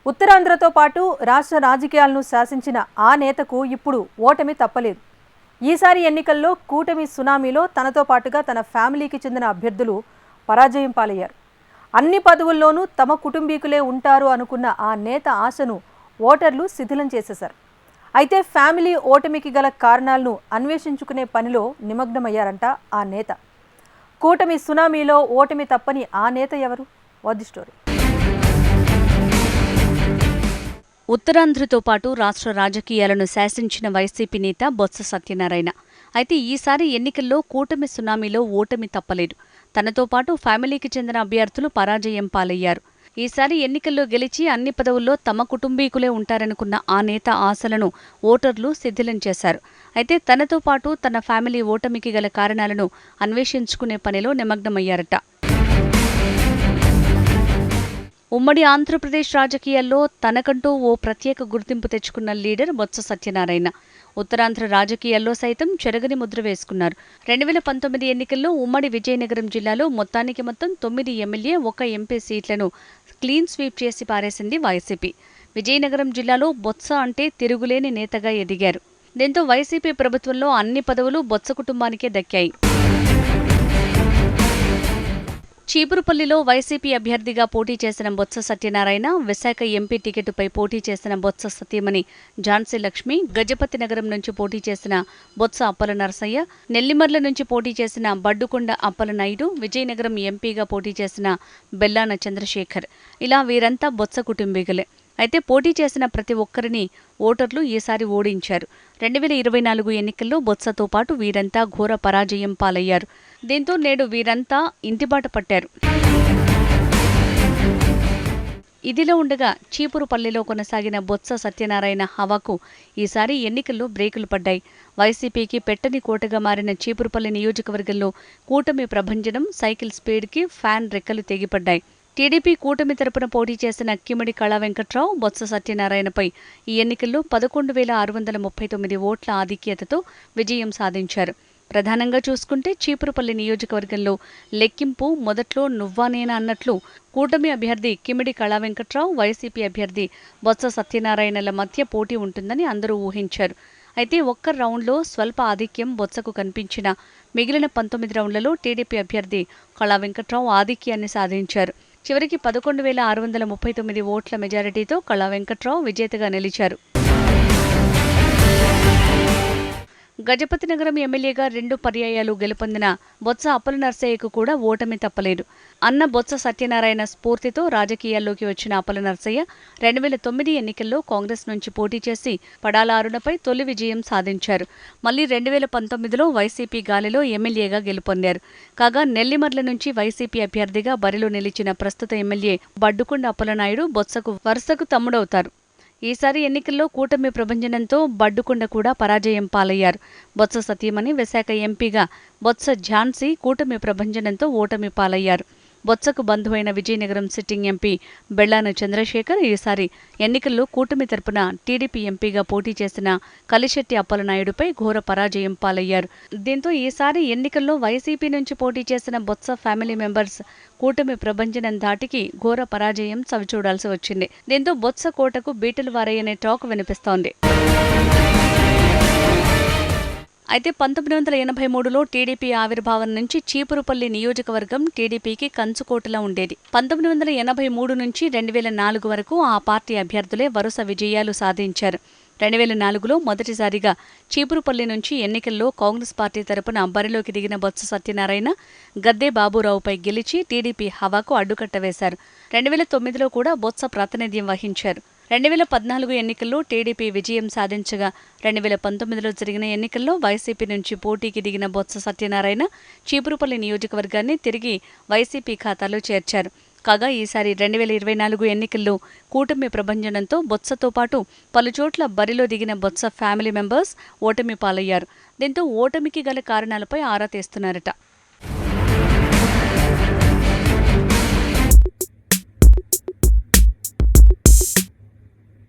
ఉత్తరాంధ్రతో పాటు రాష్ట్ర రాజకీయాలను శాసించిన ఆ నేతకు ఇప్పుడు ఓటమి తప్పలేదు. ఈసారి ఎన్నికల్లో కూటమి సునామీలో తనతో పాటుగా తన ఫ్యామిలీకి చెందిన అభ్యర్థులు పరాజయం పాలయ్యారు. అన్ని పదవుల్లోనూ తమ కుటుంబీకులే ఉంటారు అనుకున్న ఆ నేత ఆశను ఓటర్లు శిథిలం చేసేశారు. అయితే ఫ్యామిలీ ఓటమికి గల కారణాలను అన్వేషించుకునే పనిలో నిమగ్నమయ్యారంట ఆ నేత. కూటమి సునామీలో ఓటమి తప్పని ఆ నేత ఎవరు? What the story. ఉత్తరాంధ్రతో పాటు రాష్ట్ర రాజకీయాలను శాసించిన వైసీపీ నేత బొత్స సత్యనారాయణ. అయితే ఈసారి ఎన్నికల్లో కూటమి సునామీలో ఓటమి తప్పలేదు. తనతో పాటు ఫ్యామిలీకి చెందిన అభ్యర్థులు పరాజయం పాలయ్యారు. ఈసారి ఎన్నికల్లో గెలిచి అన్ని పదవుల్లో తమ కుటుంబీకులే ఉంటారనుకున్న ఆ నేత ఆశలను ఓటర్లు శిథిలం చేశారు. అయితే తనతో పాటు తన ఫ్యామిలీ ఓటమికి గల కారణాలను అన్వేషించుకునే పనిలో నిమగ్నమయ్యారట. ఉమ్మడి ఆంధ్రప్రదేశ్ రాజకీయాల్లో తనకంటూ ఓ ప్రత్యేక గుర్తింపు తెచ్చుకున్న లీడర్ బొత్స సత్యనారాయణ. ఉత్తరాంధ్ర రాజకీయాల్లో సైతం చెరగని ముద్ర వేసుకున్నారు. 2019 ఎన్నికల్లో ఉమ్మడి విజయనగరం జిల్లాలో మొత్తం 9 ఎమ్మెల్యే, 1 ఎంపీ సీట్లను క్లీన్ స్వీప్ చేసి పారేసింది వైసీపీ. విజయనగరం జిల్లాలో బొత్స అంటే తిరుగులేని నేతగా ఎదిగారు. దీంతో వైసీపీ ప్రభుత్వంలో అన్ని పదవులు బొత్స కుటుంబానికే దక్కాయి. చీపురుపల్లిలో వైసీపీ అభ్యర్థిగా పోటీ చేసిన బొత్స సత్యనారాయణ, విశాఖ ఎంపీ టికెట్టుపై పోటీ చేసిన బొత్స సతీమణి ఝాన్సీ లక్ష్మి, గజపతి నగరం నుంచి పోటీ చేసిన బొత్స అప్పల నరసయ్య, నెల్లిమర్ల నుంచి పోటీ చేసిన బడ్డుకొండ అప్పలనాయుడు, విజయనగరం ఎంపీగా పోటీ చేసిన బెల్లాన చంద్రశేఖర్, ఇలా వీరంతా బొత్స కుటుంబీకులే. అయితే పోటీ చేసిన ప్రతి ఒక్కరిని ఓటర్లు ఈసారి ఓడించారు. 2024 ఎన్నికల్లో బొత్సతో పాటు వీరంతా ఘోర పరాజయం పాలయ్యారు. దీంతో నేడు వీరంతా ఇంటిబాట పట్టారు. ఇదిలో ఉండగా చీపురుపల్లిలో కొనసాగిన బొత్స సత్యనారాయణ హవాకు ఈసారి ఎన్నికల్లో బ్రేకులు పడ్డాయి. వైసీపీకి పెట్టని కోటగా మారిన చీపురుపల్లి నియోజకవర్గంలో కూటమి ప్రభంజనం, సైకిల్ స్పీడ్కి ఫ్యాన్ రెక్కలు తెగిపడ్డాయి. టీడీపీ కూటమి తరపున పోటీ చేసిన కిమిడి కళా వెంకట్రావు, బొత్స సత్యనారాయణపై ఈ ఎన్నికల్లో 11,639 ఓట్ల ఆధిక్యతతో విజయం సాధించారు. ప్రధానంగా చూసుకుంటే చీపురుపల్లి నియోజకవర్గంలో లెక్కింపు మొదట్లో నువ్వా నేనా అన్నట్లు కూటమి అభ్యర్థి కిమిడి కళా వెంకట్రావు, వైసీపీ అభ్యర్థి బొత్స సత్యనారాయణల మధ్య పోటీ ఉంటుందని అందరూ ఊహించారు. అయితే ఒక్క రౌండ్లో స్వల్ప ఆధిక్యం బొత్సకు కనిపించిన మిగిలిన 19 రౌండ్లలో టీడీపీ అభ్యర్థి కళా వెంకట్రావు ఆధిక్యాన్ని సాధించారు. చివరికి 11,639 ఓట్ల మెజారిటీతో కళా వెంకట్రావు విజేతగా నిలిచారు. గజపతి నగరం ఎమ్మెల్యేగా 2 పర్యాయాలు గెలుపొందిన బొత్స అప్పల నరసయ్యకు కూడా ఓటమి తప్పలేదు. అన్న బొత్స సత్యనారాయణ స్ఫూర్తితో రాజకీయాల్లోకి వచ్చిన అప్పల నరసయ్య 2009 ఎన్నికల్లో కాంగ్రెస్ నుంచి పోటీ చేసి పడాల అరుణపై తొలి విజయం సాధించారు. మళ్లీ 2019లో వైసీపీ గాలిలో ఎమ్మెల్యేగా గెలుపొందారు. కాగా నెల్లిమర్ల నుంచి వైసీపీ అభ్యర్థిగా బరిలో నిలిచిన ప్రస్తుత ఎమ్మెల్యే బడ్డుకొండ అప్పలనాయుడు బొత్సకు వరుసకు తమ్ముడవుతారు. ఈసారి ఎన్నికల్లో కూటమి ప్రభంజనంతో బడ్డుకొండ కూడా పరాజయం పాలయ్యారు. బొత్స సతీమణి, విశాఖ ఎంపీగా బొత్స ఝాన్సీ కూటమి ప్రభంజనంతో ఓటమి పాలయ్యారు. బొత్సకు బంధువైన విజయనగరం సిట్టింగ్ ఎంపీ బెల్లాన చంద్రశేఖర్ ఈసారి ఎన్నికల్లో కూటమి తరపున టీడీపీ ఎంపీగా పోటీ చేసిన కలిశెట్టి అప్పలనాయుడుపై ఘోర పరాజయం పాలయ్యారు. దీంతో ఈసారి ఎన్నికల్లో వైసీపీ నుంచి పోటీ చేసిన బొత్స ఫ్యామిలీ మెంబర్స్ కూటమి ప్రభంజనం ధాటికి ఘోర పరాజయం చవిచూడాల్సి వచ్చింది. దీంతో బొత్స కోటకు బీటలు వారయ్యనే టాక్ వినిపిస్తోంది. అయితే 1983లో టీడీపీ ఆవిర్భావం నుంచి చీపురుపల్లి నియోజకవర్గం టీడీపీకి కంచుకోటలా ఉండేది. 1983 నుంచి 2004 వరకు ఆ పార్టీ అభ్యర్థులే వరుస విజయాలు సాధించారు. 2004లో మొదటిసారిగా చీపురుపల్లి నుంచి ఎన్నికల్లో కాంగ్రెస్ పార్టీ తరపున బరిలోకి దిగిన బొత్స సత్యనారాయణ గద్దె బాబురావుపై గెలిచి టీడీపీ హవాకు అడ్డుకట్ట వేశారు. 2009లో కూడా బొత్స ప్రాతినిధ్యం వహించారు. 2014 ఎన్నికల్లో టీడీపీ విజయం సాధించగా 2019లో జరిగిన ఎన్నికల్లో వైసీపీ నుంచి పోటీకి దిగిన బొత్స సత్యనారాయణ చీపురుపల్లి నియోజకవర్గాన్ని తిరిగి వైసీపీ ఖాతాలో చేర్చారు. కాగా ఈసారి 2024 ఎన్నికల్లో కూటమి ప్రభంజనంతో బొత్సతో పాటు పలుచోట్ల బరిలో దిగిన బొత్స ఫ్యామిలీ మెంబర్స్ ఓటమి పాలయ్యారు. దీంతో ఓటమికి గల కారణాలపై ఆరా తీస్తున్నారట.